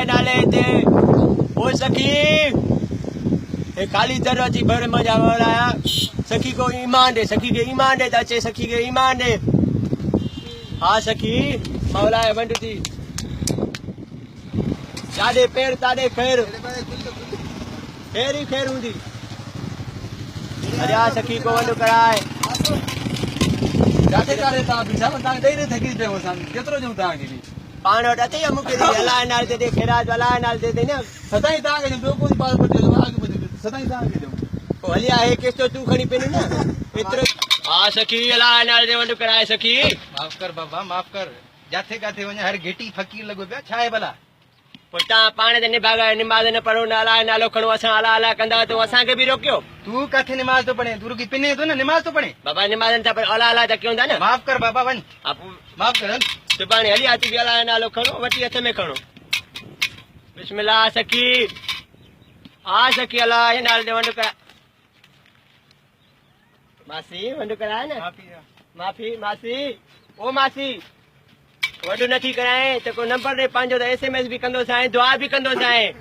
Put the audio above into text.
नाले ते ओ सखी ए खाली दर जी भर मजा मौलाया सखी को ईमान दे, सखी के ईमान दे, अचे सखी के ईमान दे। हाँ सखी मौलाए वंड थी जादे पैर तादे खैर खैर ही खैर हूंदी। अरे सखी को वंड कराए जाते कारे ता बिछा बता दे रे थकी पे वसान केतरो जू ता की पाण वट अते मुके अलाए नाल ते खैराज अलाए नाल ते न सदाई ता के जो कोई पास पटे आगे बजे सदाई ता के ओ हलिया है केस तो तू खणी पेन न एतरो। हाँ सखी अलाए नाल ते वंड कराए सखी। माफ कर बाबा माफ कर जाते काते वने हर गेटी फकीर लगो पे छाए भला पुटा पाण ते निभागा नमाज न पढ़ो न अलाए नालो खणो असा अला अला कंदा तो असा के भी रोकियो। तू काथे नमाज तो पढ़े तू की पिने तो ना नमाज तो पढ़े बाबा नमाज न पर अला अला त क्यों दा न। माफ कर बाबा वन आप माफ कर सुभाणे हली आती भी अलाए नालो खणो वटी हथ में खणो। बिस्मिल्लाह सखी। हाँ सखी अलाए नाल ते वंड करा मासी वंड कराए न माफी मासी ओ मासी वॾो नथी कराए त को नंबर ॾे पंहिंजो त SMS भी कंदो साईं दुआ भी कंदो साईं।